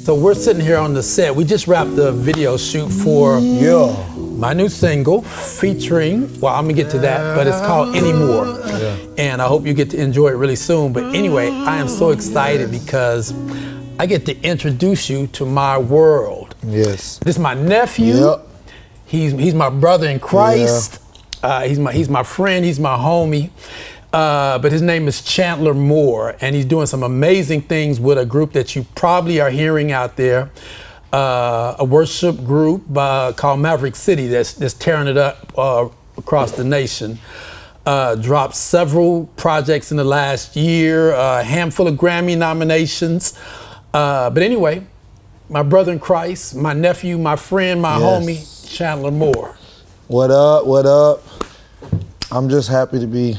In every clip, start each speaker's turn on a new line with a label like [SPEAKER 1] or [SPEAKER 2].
[SPEAKER 1] So we're sitting here on the set. We just wrapped the video shoot for my new single featuring, well, I'm gonna get to that, but it's called Anymore. And I hope you get to enjoy it really soon. But anyway, I am so excited because I get to introduce you to my world.
[SPEAKER 2] Yes.
[SPEAKER 1] This is my nephew. He's my brother in Christ. He's my friend, he's my homie. But his name is Chandler Moore, and he's doing some amazing things with a group that you probably are hearing out there, a worship group called Maverick City that's tearing it up across the nation. Dropped several projects in the last year, a handful of Grammy nominations. But anyway, my brother in Christ, my nephew, my friend, my homie, Chandler Moore.
[SPEAKER 2] What up, what up? I'm just happy to be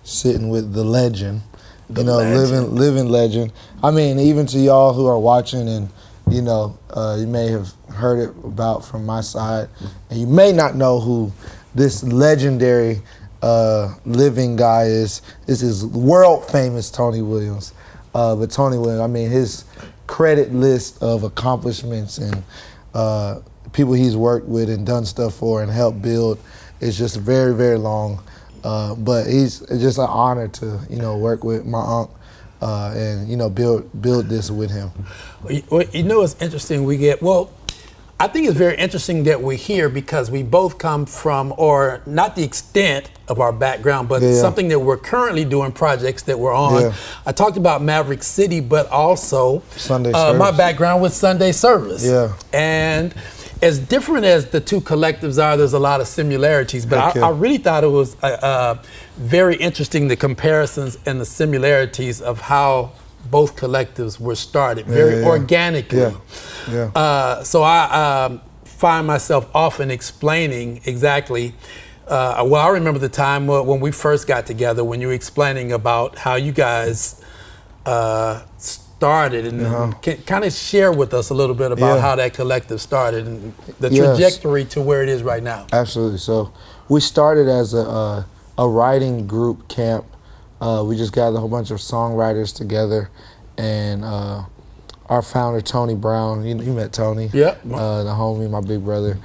[SPEAKER 2] sitting with the legend, living legend. I mean, even to y'all who are watching and, you may have heard it about from my side, and you may not know who this legendary living guy is. This is world famous Tony Williams. But Tony Williams, I mean, his credit list of accomplishments and people he's worked with and done stuff for and helped build is just very, very long. But it's just an honor to, work with my uncle and, build this with him.
[SPEAKER 1] Well, it's interesting I think it's very interesting that we're here because we both come from, or not the extent of our background, but something that we're currently doing, projects that we're on. Yeah. I talked about Maverick City, but also
[SPEAKER 2] Sunday service. My
[SPEAKER 1] background with Sunday service.
[SPEAKER 2] Yeah.
[SPEAKER 1] And as different as the two collectives are, there's a lot of similarities, but I really thought it was very interesting, the comparisons and the similarities of how both collectives were started, very organically. So I find myself often explaining exactly, I remember the time when we first got together, when you were explaining about how you guys started, and can kind of share with us a little bit about how that collective started and the trajectory to where it is right now.
[SPEAKER 2] Absolutely. So we started as a writing group camp. We just gathered a whole bunch of songwriters together, and our founder, Tony Brown, you met Tony, the homie, my big brother,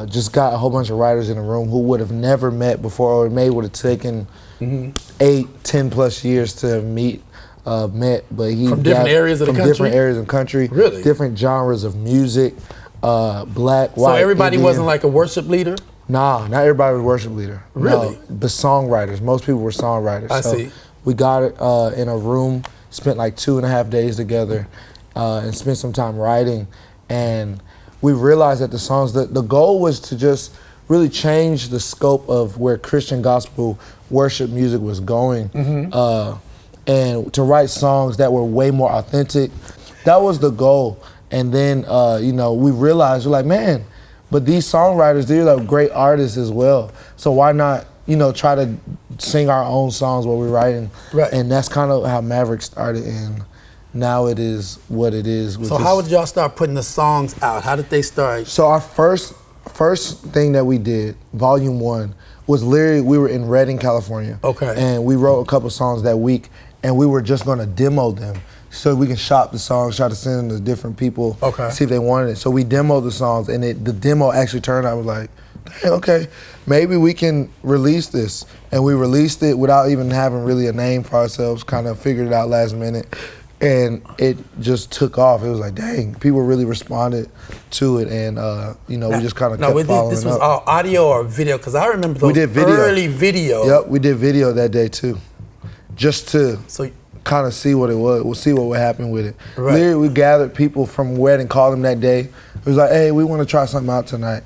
[SPEAKER 2] just got a whole bunch of writers in a room who would have never met before, or it may would have taken 8-10 plus years to meet. But he
[SPEAKER 1] from different areas of the country?
[SPEAKER 2] From different areas of the country,
[SPEAKER 1] really?
[SPEAKER 2] Different genres of music, black, white,
[SPEAKER 1] So everybody
[SPEAKER 2] Indian.
[SPEAKER 1] wasn't like a worship leader?
[SPEAKER 2] Nah, not everybody was a worship leader.
[SPEAKER 1] Really?
[SPEAKER 2] No, but songwriters. Most people were songwriters.
[SPEAKER 1] I see.
[SPEAKER 2] We got it in a room, spent like 2.5 days together, and spent some time writing. And we realized that the songs, the goal was to just really change the scope of where Christian gospel worship music was going. And to write songs that were way more authentic. That was the goal. And then, we realized, we're like, man, but these songwriters, they're like great artists as well. So why not, try to sing our own songs while we're writing?
[SPEAKER 1] Right.
[SPEAKER 2] And that's kind of how Maverick started, and now it is what it is.
[SPEAKER 1] So how would y'all start putting the songs out? How did they start?
[SPEAKER 2] So our first thing that we did, volume 1, was literally, we were in Redding, California.
[SPEAKER 1] Okay.
[SPEAKER 2] And we wrote a couple songs that week, and we were just gonna demo them so we can shop the songs, try to send them to different people, see if they wanted it. So we demoed the songs, and the demo actually turned out, I was like, dang, okay, maybe we can release this. And we released it without even having really a name for ourselves, kind of figured it out last minute. And it just took off. It was like, dang, people really responded to it, and we just kind of kept following up.
[SPEAKER 1] This was all audio or video? Because I remember those early video.
[SPEAKER 2] Yep, we did video that day too, just to kind of see what it was. We'll see what would happen with it.
[SPEAKER 1] Right.
[SPEAKER 2] Literally, we gathered people from Wedding, called them that day. It was like, hey, we want to try something out tonight.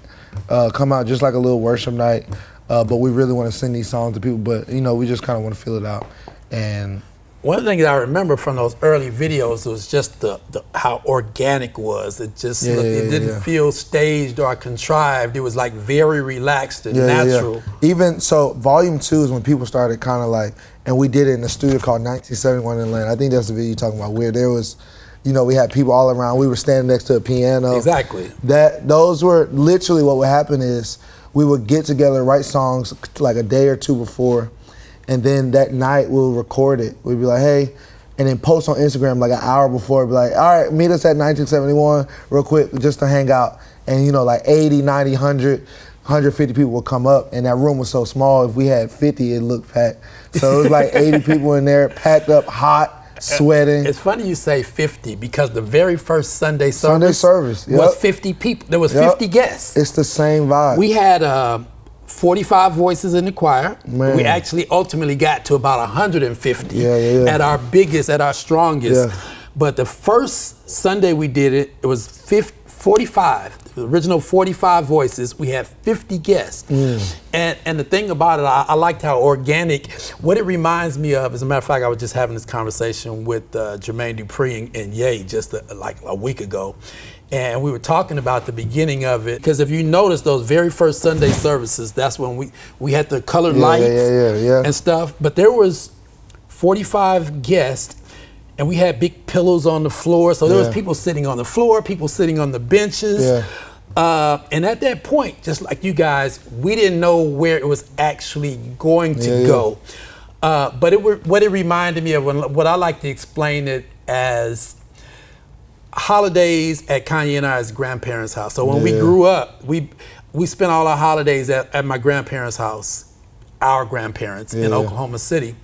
[SPEAKER 2] Come out just like a little worship night, but we really want to sing these songs to people. But we just kind of want to feel it out. And
[SPEAKER 1] one of the things I remember from those early videos was just the how organic it was. It just it didn't feel staged or contrived. It was like very relaxed and natural.
[SPEAKER 2] Even so, volume 2 is when people started kind of like, and we did it in a studio called 1971 in Atlanta. I think that's the video you're talking about, where there was, we had people all around. We were standing next to a piano.
[SPEAKER 1] Exactly.
[SPEAKER 2] Those were literally what would happen is we would get together, write songs like a day or two before, and then that night we'll record it. We'd be like, hey, and then post on Instagram like an hour before, be like, all right, meet us at 1971 real quick just to hang out. And you know, like 80, 90, 100, 150 people would come up, and that room was so small, if we had 50, it looked packed. So it was like 80 people in there, packed up, hot, sweating.
[SPEAKER 1] It's funny you say 50 because the very first Sunday service
[SPEAKER 2] yep.
[SPEAKER 1] was 50 people. There was 50 guests.
[SPEAKER 2] It's the same vibe.
[SPEAKER 1] We had 45 voices in the choir.
[SPEAKER 2] Man.
[SPEAKER 1] We actually ultimately got to about 150 at our biggest, at our strongest.
[SPEAKER 2] Yeah.
[SPEAKER 1] But the first Sunday we did it, it was 45, the original 45 voices. We had 50 guests. And the thing about it, I liked how organic, what it reminds me of, as a matter of fact, I was just having this conversation with Jermaine Dupree and Ye just like a week ago. And we were talking about the beginning of it, because if you notice those very first Sunday services, that's when we had the colored lights and stuff. But there was 45 guests, and we had big pillows on the floor. So there was people sitting on the floor, people sitting on the benches. And at that point, just like you guys, we didn't know where it was actually going to go. But what it reminded me of, what I like to explain it as, holidays at Kanye and I's grandparents' house. So when we grew up, we spent all our holidays at my grandparents' house, our grandparents in Oklahoma City.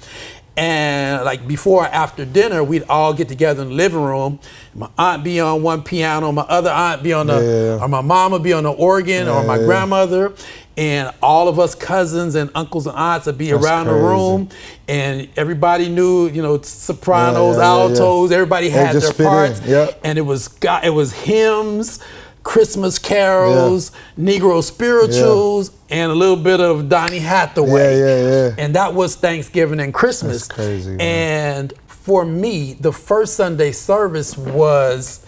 [SPEAKER 1] And like before or after dinner, we'd all get together in the living room. My aunt be on one piano, my other aunt be on the, or my mom would be on the organ, or my grandmother. And all of us cousins and uncles and aunts would be around the room, and everybody knew, you know, sopranos, altos. Everybody had their parts, and it was hymns, Christmas carols, Negro spirituals, and a little bit of Donny Hathaway. And that was Thanksgiving and Christmas.
[SPEAKER 2] That's crazy, man.
[SPEAKER 1] And for me, the first Sunday service was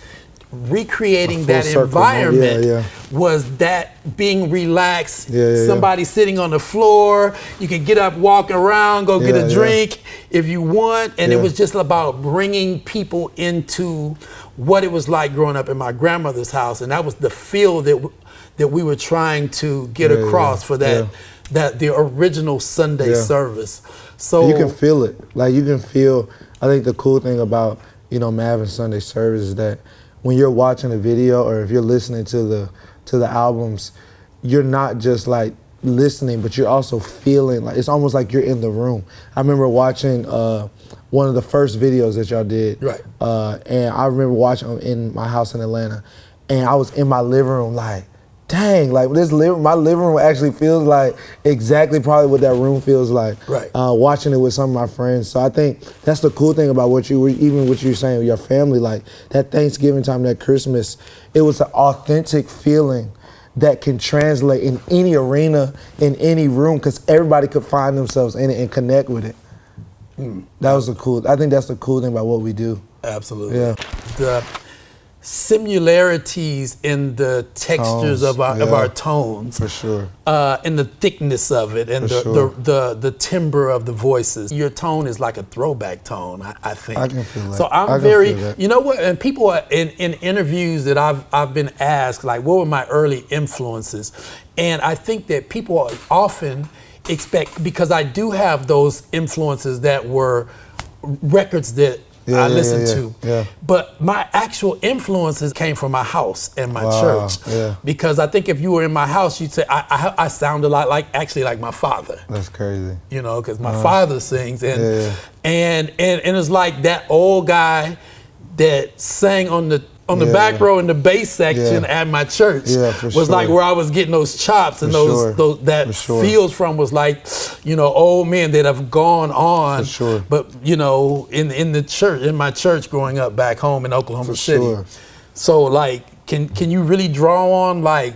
[SPEAKER 1] recreating that environment. Was that being relaxed, somebody sitting on the floor, you could get up, walk around, go get a drink if you want, and it was just about bringing people into what it was like growing up in my grandmother's house, and that was the feel that we were trying to get across for that the original Sunday service. So
[SPEAKER 2] you can feel it. Like you can feel, I think the cool thing about, you know, Maverick Sunday service is that when you're watching a video, or if you're listening to the albums, you're not just like listening, but you're also feeling like, it's almost like you're in the room. I remember watching one of the first videos that y'all did, and I remember watching them in my house in Atlanta, and I was in my living room like, dang, like my living room actually feels like exactly probably what that room feels like. Watching it with some of my friends. So I think that's the cool thing about even what you're saying with your family, like that Thanksgiving time, that Christmas, it was an authentic feeling that can translate in any arena, in any room, because everybody could find themselves in it and connect with it. That was I think that's the cool thing about what we do.
[SPEAKER 1] Absolutely. The similarities in the textures of our tones,
[SPEAKER 2] for sure,
[SPEAKER 1] and the thickness of it, and the timbre of the voices. Your tone is like a throwback tone, I think.
[SPEAKER 2] I can feel that.
[SPEAKER 1] So I'm very, you know what? And people are in interviews that I've been asked, like, what were my early influences? And I think that people often expect, because I do have those influences that were records that I listened to. But my actual influences came from my house and my church. Because I think if you were in my house, you'd say, I sound a lot like my father.
[SPEAKER 2] That's crazy.
[SPEAKER 1] You know, because my father sings. And it's like that old guy that sang on the back row in the bass section at my church was like where I was getting those chops, and that feels from was like, you know, old men that have gone on. But you know, in the church, in my church growing up back home in Oklahoma City. So like, can you really draw on like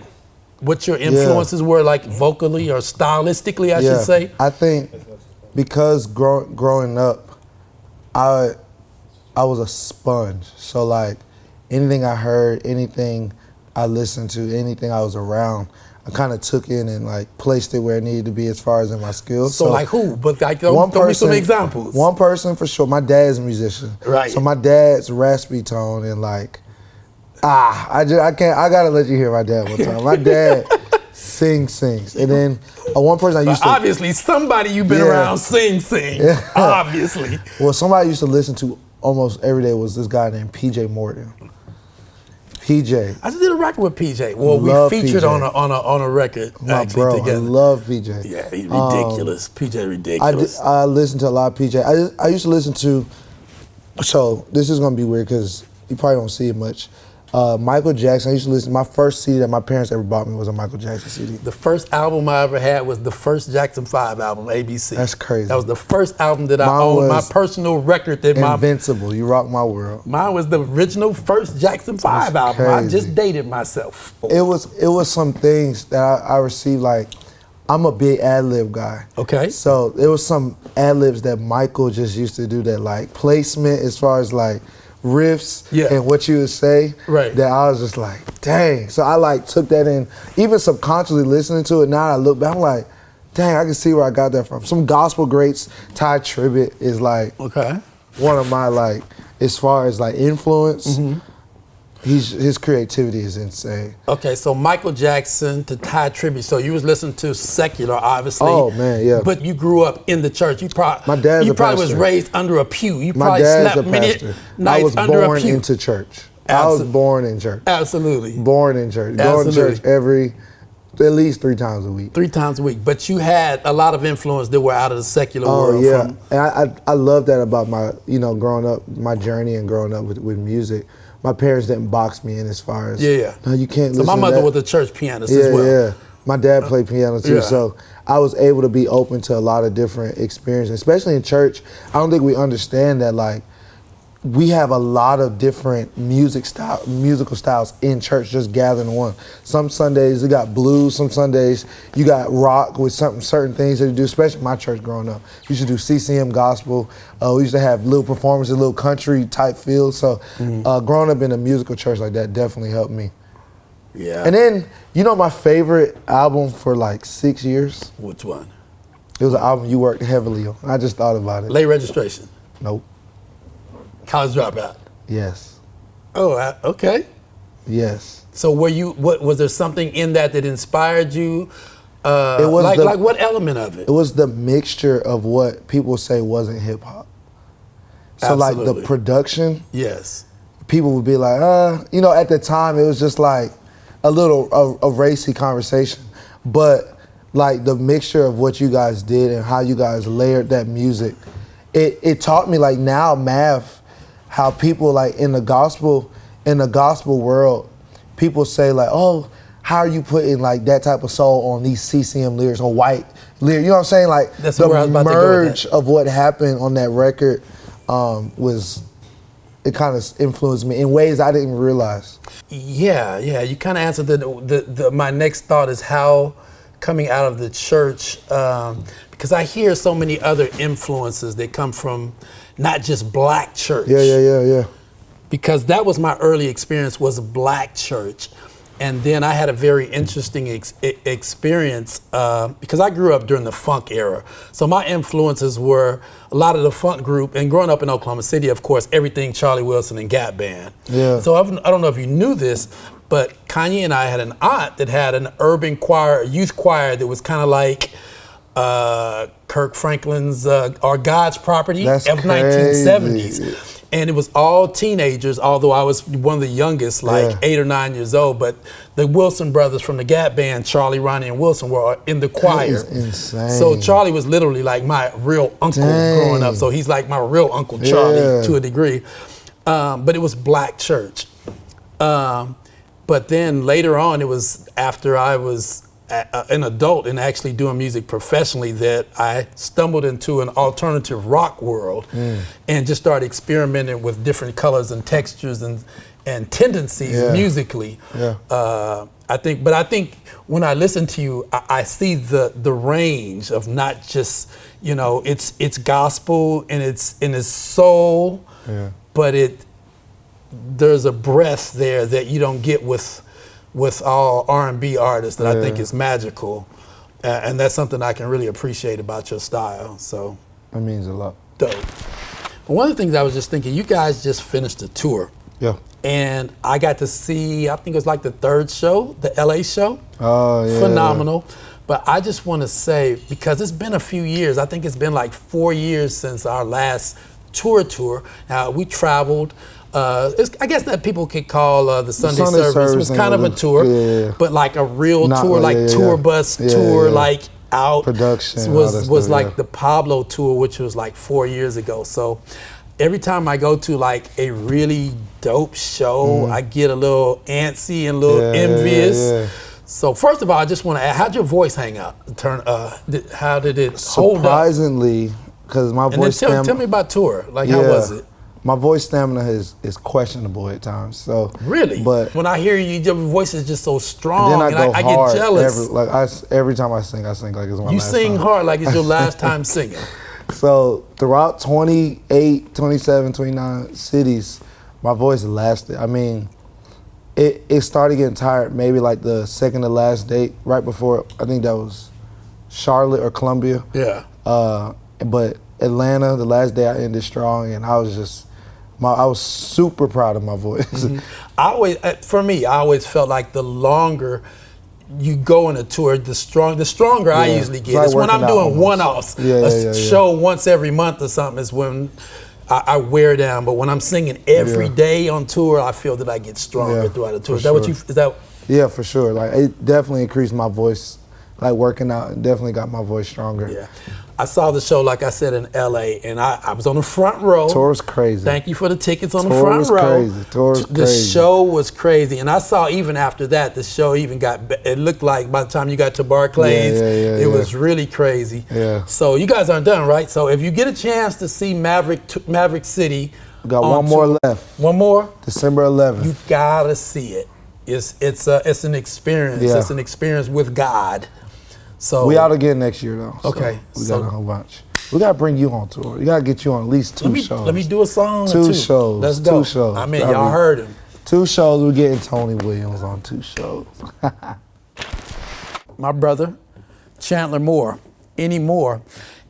[SPEAKER 1] what your influences were, like vocally or stylistically, I should say?
[SPEAKER 2] I think because growing up, I was a sponge. So like, anything I heard, anything I listened to, anything I was around, I kind of took in and like placed it where it needed to be as far as in my skills.
[SPEAKER 1] So like who? But like, throw me some examples. One
[SPEAKER 2] person for sure. My dad's a musician. So my dad's raspy tone and like, I gotta let you hear my dad one time. My dad sings. And then one person I used to...
[SPEAKER 1] Obviously, somebody you've been around sings. Obviously.
[SPEAKER 2] Well, somebody I used to listen to almost every day was this guy named PJ Morton. PJ.
[SPEAKER 1] I just did a record with PJ. Well,
[SPEAKER 2] Love
[SPEAKER 1] we featured
[SPEAKER 2] PJ.
[SPEAKER 1] on a record
[SPEAKER 2] My
[SPEAKER 1] actually
[SPEAKER 2] bro,
[SPEAKER 1] together.
[SPEAKER 2] I love PJ.
[SPEAKER 1] Yeah, he's ridiculous. PJ ridiculous.
[SPEAKER 2] I listen to a lot of PJ. I used to listen to, so this is gonna be weird because you probably don't see it much. Michael Jackson, I used to listen, my first CD that my parents ever bought me was a Michael Jackson CD.
[SPEAKER 1] The first album I ever had was the first Jackson 5 album, ABC.
[SPEAKER 2] That's crazy.
[SPEAKER 1] That was the first album that I
[SPEAKER 2] Mine
[SPEAKER 1] owned, my
[SPEAKER 2] was
[SPEAKER 1] personal record that
[SPEAKER 2] Invincible, You Rock My World.
[SPEAKER 1] mine was the original first Jackson 5 album. I
[SPEAKER 2] crazy.
[SPEAKER 1] just dated myself.
[SPEAKER 2] It was some things that I received, like, I'm a big ad-lib guy.
[SPEAKER 1] Okay.
[SPEAKER 2] So there was some ad-libs that Michael just used to do that, like, placement as far as, like, riffs and what you would say,
[SPEAKER 1] Right.
[SPEAKER 2] that I was just like, dang. So I like took that in, even subconsciously listening to it. Now I look back, I'm like, dang, I can see where I got that from. Some gospel greats, Ty Tribbett is like one of my, like, as far as like influence, his creativity is insane.
[SPEAKER 1] Okay, so Michael Jackson to Ty Tribbett. So you was listening to secular, obviously.
[SPEAKER 2] Oh man, yeah.
[SPEAKER 1] But you grew up in the church. You
[SPEAKER 2] My dad's
[SPEAKER 1] you
[SPEAKER 2] a
[SPEAKER 1] probably was
[SPEAKER 2] pastor.
[SPEAKER 1] raised under a pew. You
[SPEAKER 2] My
[SPEAKER 1] probably
[SPEAKER 2] dad's
[SPEAKER 1] slept
[SPEAKER 2] a
[SPEAKER 1] many
[SPEAKER 2] pastor.
[SPEAKER 1] nights
[SPEAKER 2] I was
[SPEAKER 1] under a
[SPEAKER 2] born
[SPEAKER 1] pew.
[SPEAKER 2] into church. I was born in church.
[SPEAKER 1] Absolutely.
[SPEAKER 2] Born in church. Going to
[SPEAKER 1] Absolutely.
[SPEAKER 2] church at least 3 times a week.
[SPEAKER 1] 3 times a week. But you had a lot of influence that were out of the secular world.
[SPEAKER 2] Oh yeah,
[SPEAKER 1] From,
[SPEAKER 2] and I love that about my, growing up, my journey and growing up with music. My parents didn't box me in as far as no, you can't.
[SPEAKER 1] So
[SPEAKER 2] listen
[SPEAKER 1] my
[SPEAKER 2] to
[SPEAKER 1] mother
[SPEAKER 2] that.
[SPEAKER 1] was a church pianist as well.
[SPEAKER 2] Yeah, my dad played piano too,
[SPEAKER 1] Yeah.
[SPEAKER 2] so I was able to be open to a lot of different experiences, especially in church. I don't think we understand that, like, we have a lot of different musical styles in church, just gathering in one. Some Sundays you got blues, some Sundays you got rock with certain things that you do, especially my church growing up. We used to do CCM gospel. We used to have little performances, little country type feels. So growing up in a musical church like that definitely helped me.
[SPEAKER 1] Yeah.
[SPEAKER 2] And then, my favorite album for like 6 years?
[SPEAKER 1] Which one?
[SPEAKER 2] It was an album you worked heavily on. I just thought about it.
[SPEAKER 1] Late Registration.
[SPEAKER 2] Nope.
[SPEAKER 1] College Dropout.
[SPEAKER 2] Yes.
[SPEAKER 1] Oh, okay.
[SPEAKER 2] Yes.
[SPEAKER 1] So was there something in that inspired you?
[SPEAKER 2] It was
[SPEAKER 1] like what element of it?
[SPEAKER 2] It was the mixture of what people say wasn't hip hop. So like the production.
[SPEAKER 1] Yes.
[SPEAKER 2] People would be like, at the time it was just like a little a racy conversation, but like the mixture of what you guys did and how you guys layered that music, it taught me, like, now Mav, how people, like, in the gospel world, people say, like, oh, how are you putting, like, that type of soul on these CCM lyrics or white lyrics? You know what I'm saying? Like,
[SPEAKER 1] That's
[SPEAKER 2] the
[SPEAKER 1] where I was about to go with
[SPEAKER 2] merge
[SPEAKER 1] that.
[SPEAKER 2] of what happened on that record it kind of influenced me in ways I didn't realize.
[SPEAKER 1] Yeah. You kind of answered my next thought is how coming out of the church, because I hear so many other influences that come from not just black church.
[SPEAKER 2] Yeah.
[SPEAKER 1] Because that was my early experience, was black church. And then I had a very interesting experience because I grew up during the funk era. So my influences were a lot of the funk group, and growing up in Oklahoma City, of course, everything Charlie Wilson and Gap Band.
[SPEAKER 2] Yeah.
[SPEAKER 1] So I don't know if you knew this, but Kanye and I had an aunt that had an urban choir, a youth choir that was kind of like Kirk Franklin's Our God's Property
[SPEAKER 2] That's
[SPEAKER 1] of
[SPEAKER 2] crazy.
[SPEAKER 1] 1970s. And it was all teenagers, although I was one of the youngest, like 8 or 9 years old. But the Wilson brothers from the Gap Band, Charlie, Ronnie, and Wilson, were in the choir.
[SPEAKER 2] That is insane.
[SPEAKER 1] So Charlie was literally like my real uncle growing up. So he's like my real Uncle Charlie to a degree. But it was black church. But then later on, it was after I was an adult and actually doing music professionally that I stumbled into an alternative rock world and just started experimenting with different colors and textures and tendencies musically. I think when I listen to you, I see the range of not just, it's gospel and it's soul, but there's a breath there that you don't get with all R&B artists that I think is magical. And that's something I can really appreciate about your style. So
[SPEAKER 2] That means a lot.
[SPEAKER 1] dope. But one of the things I was just thinking, you guys just finished a tour.
[SPEAKER 2] Yeah.
[SPEAKER 1] And I got to see, I think it was like the 3rd show, the LA show.
[SPEAKER 2] Oh, yeah.
[SPEAKER 1] Phenomenal. But I just want to say, because it's been a few years, I think it's been like 4 years since our last tour. We traveled. I guess that people could call the Sunday service was kind of a tour, but like a real tour, like tour bus tour, like out.
[SPEAKER 2] Production
[SPEAKER 1] was like the Pablo tour, which was like 4 years ago. So every time I go to like a really dope show, I get a little antsy and a little envious. So first of all, I just want to ask, how'd your voice hang out? How did it hold up?
[SPEAKER 2] Surprisingly, because my voice
[SPEAKER 1] stamina. Tell me about tour. Like, how was it?
[SPEAKER 2] My voice stamina is questionable at times. So
[SPEAKER 1] really,
[SPEAKER 2] but
[SPEAKER 1] when I hear you, your voice is just so strong,
[SPEAKER 2] then
[SPEAKER 1] I get jealous.
[SPEAKER 2] Every time I sing like it's my last time.
[SPEAKER 1] You sing hard like it's your last time singing.
[SPEAKER 2] So throughout 28, 27, 29 cities, my voice lasted. I mean, it started getting tired maybe like the second to last date, right before, I think that was Charlotte or Columbia.
[SPEAKER 1] Yeah.
[SPEAKER 2] But Atlanta, the last day I ended strong, and I was super proud of my voice.
[SPEAKER 1] For me, I always felt like the longer you go on a tour, the stronger I usually get. It's when I'm doing one-offs, a show once every month or something is when I wear down. But when I'm singing every day on tour, I feel that I get stronger throughout the tour. Is that what you? Is that?
[SPEAKER 2] Yeah, for sure. Like it definitely increased my voice. Like working out, it definitely got my voice stronger.
[SPEAKER 1] Yeah. I saw the show, like I said, in LA, and I was on the front row.
[SPEAKER 2] Tour was crazy.
[SPEAKER 1] Thank you for the tickets on the front row.
[SPEAKER 2] Tour was crazy.
[SPEAKER 1] The show was crazy. And I saw even after that, the show even it looked like by the time you got to Barclays, it was really crazy.
[SPEAKER 2] Yeah.
[SPEAKER 1] So you guys aren't done, right? So if you get a chance to see Maverick City.
[SPEAKER 2] We got one more left.
[SPEAKER 1] One more?
[SPEAKER 2] December 11th.
[SPEAKER 1] You gotta see it. It's an experience.
[SPEAKER 2] Yeah.
[SPEAKER 1] It's an experience with God. So
[SPEAKER 2] we out again next year though.
[SPEAKER 1] Okay.
[SPEAKER 2] So we got a whole bunch. We gotta bring you on tour. We gotta get you on at least two shows.
[SPEAKER 1] Let me do a song.
[SPEAKER 2] Two shows.
[SPEAKER 1] Let's go.
[SPEAKER 2] 2 shows.
[SPEAKER 1] I mean, y'all heard him.
[SPEAKER 2] 2 shows. We're getting Tony Williams on 2 shows.
[SPEAKER 1] My brother, Chandler Moore, anymore.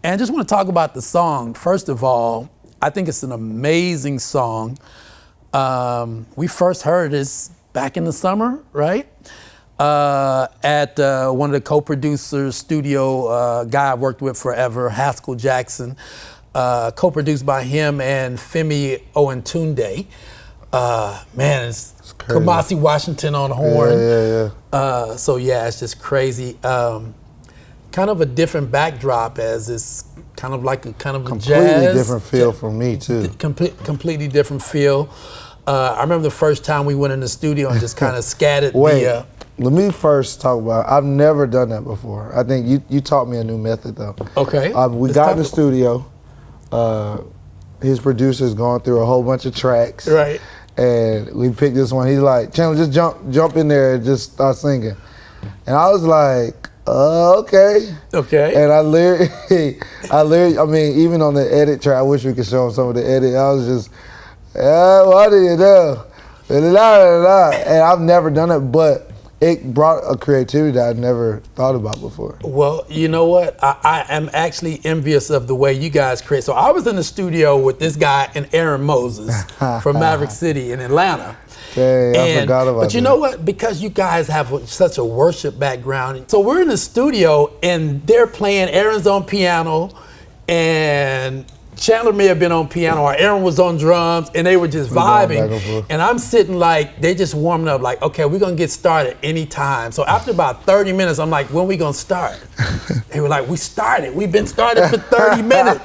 [SPEAKER 1] And I just want to talk about the song. First of all, I think it's an amazing song. We first heard this back in the summer, right? At one of the co-producers, studio guy I worked with forever, Haskell Jackson, co-produced by him and Femi Owentunde. Man, it's Kamasi Washington on horn. So yeah, it's just crazy. Kind of a different backdrop, as it's kind of like a
[SPEAKER 2] completely
[SPEAKER 1] jazz.
[SPEAKER 2] Different feel for me too.
[SPEAKER 1] Completely different feel. I remember the first time we went in the studio and just kind of scattered
[SPEAKER 2] Let me first talk about, I've never done that before. I think you taught me a new method though.
[SPEAKER 1] Okay.
[SPEAKER 2] We got in the studio, his producer's going through a whole bunch of tracks.
[SPEAKER 1] Right.
[SPEAKER 2] And we picked this one. He's like, Chandler, just jump in there and just start singing. And I was like, okay.
[SPEAKER 1] Okay.
[SPEAKER 2] And I mean, even on the edit track, I wish we could show him some of the edit. I was just, what do you do? And I've never done it, but it brought a creativity that I'd never thought about before.
[SPEAKER 1] Well, you know what? I am actually envious of the way you guys create. So I was in the studio with this guy and Aaron Moses from Maverick City in Atlanta.
[SPEAKER 2] Dang, I forgot about that.
[SPEAKER 1] But you know what? Because you guys have such a worship background. So we're in the studio and they're playing, Aaron's on piano and Chandler may have been on piano or Aaron was on drums and they were just vibing. And I'm sitting like, they just warming up like, okay, we're gonna get started anytime. So after about 30 minutes, I'm like, when we gonna start? They were like, we started. We've been started for 30 minutes.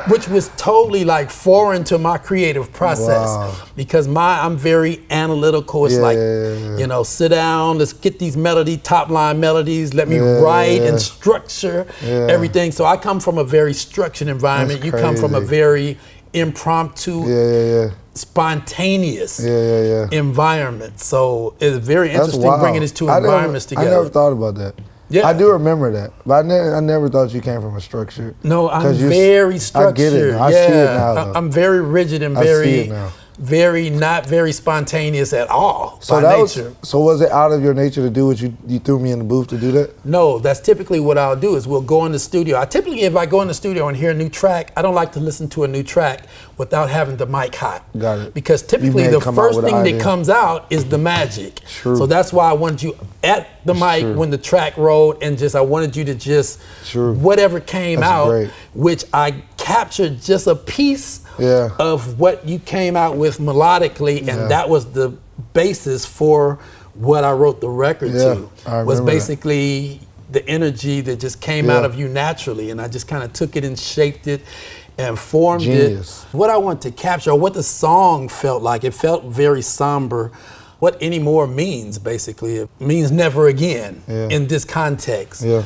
[SPEAKER 1] Which was totally like foreign to my creative process. Because I'm very analytical. It's you know, sit down, let's get these top line melodies, let me write and structure everything. So I come from a very structured environment. You come from a very impromptu, spontaneous environment. So it's very interesting bringing these two environments together.
[SPEAKER 2] I never thought about that.
[SPEAKER 1] Yeah.
[SPEAKER 2] I do remember that, but I never thought you came from a structure.
[SPEAKER 1] No, I'm very structured.
[SPEAKER 2] I get it now. I see it now.
[SPEAKER 1] I'm very rigid and not very spontaneous at all by nature.
[SPEAKER 2] So was it out of your nature to do what you threw me in the booth to do that?
[SPEAKER 1] No, that's typically what I'll do is we'll go in the studio. If I go in the studio and hear a new track, I don't like to listen to a new track without having the mic hot.
[SPEAKER 2] Got it.
[SPEAKER 1] Because typically the first thing that comes out is the magic.
[SPEAKER 2] True.
[SPEAKER 1] So that's why I wanted you at the mic when the track rolled and I wanted you to just whatever came out, which I captured just a piece
[SPEAKER 2] Yeah.
[SPEAKER 1] of what you came out with melodically, and
[SPEAKER 2] Yeah.
[SPEAKER 1] that was the basis for what I wrote the record to.
[SPEAKER 2] I
[SPEAKER 1] Was
[SPEAKER 2] remember
[SPEAKER 1] basically the energy that just came out of you naturally, and I just kind of took it and shaped it and formed
[SPEAKER 2] Genius.
[SPEAKER 1] it. What I want to capture, or what the song felt like, it felt very somber. What anymore means, basically, it means never again in this context.
[SPEAKER 2] Yeah.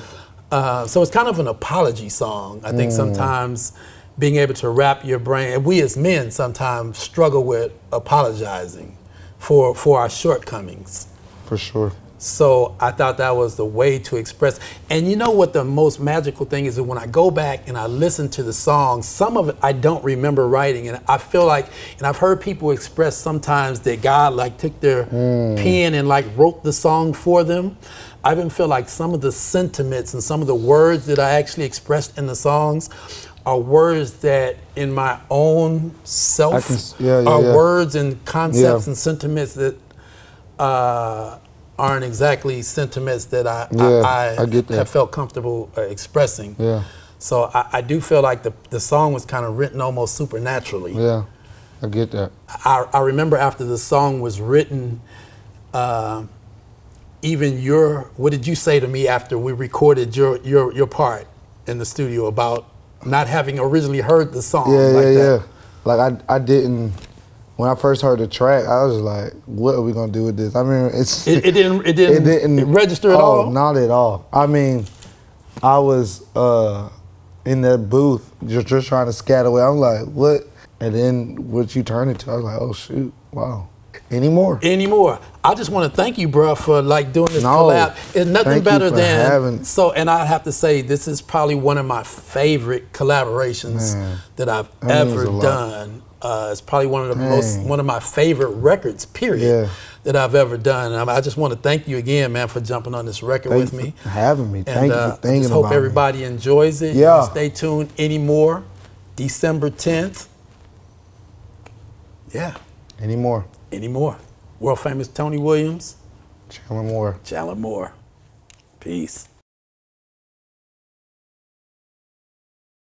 [SPEAKER 1] So it's kind of an apology song. I think sometimes being able to wrap your brain, and we as men sometimes struggle with apologizing for our shortcomings.
[SPEAKER 2] For sure.
[SPEAKER 1] So I thought that was the way to express. And you know what the most magical thing is that when I go back and I listen to the song, some of it I don't remember writing. And I feel like, and I've heard people express sometimes that God like took their pen and like wrote the song for them. I even feel like some of the sentiments and some of the words that I actually expressed in the songs are words that in my own self are words and concepts and sentiments that aren't exactly sentiments that I
[SPEAKER 2] get that.
[SPEAKER 1] have felt comfortable expressing.
[SPEAKER 2] Yeah.
[SPEAKER 1] So I do feel like the song was kind of written almost supernaturally.
[SPEAKER 2] Yeah, I get that.
[SPEAKER 1] I remember after the song was written, even what did you say to me after we recorded your part in the studio about not having originally heard the song?
[SPEAKER 2] Yeah. Like I didn't. When I first heard the track, I was like, "What are we gonna do with this?" I mean,
[SPEAKER 1] it didn't register at all.
[SPEAKER 2] Not at all. I mean, I was in that booth just trying to scat away. I'm like, "What?" And then what you turned it to, I was like, "Oh shoot, wow." Anymore.
[SPEAKER 1] I just want to thank you, bro, for like doing this collab. It's nothing better than and I have to say this is probably one of my favorite collaborations that I've ever done. It's probably one of my favorite records, period, that I've ever done. And I just want to thank you again, man, for jumping on this record with me.
[SPEAKER 2] For having me. Thank you for thinking about me.
[SPEAKER 1] I just hope everybody enjoys it.
[SPEAKER 2] Yeah.
[SPEAKER 1] Stay tuned. Anymore, December 10th. Yeah.
[SPEAKER 2] Anymore.
[SPEAKER 1] World famous Tony Williams.
[SPEAKER 2] Chandler Moore.
[SPEAKER 1] Peace.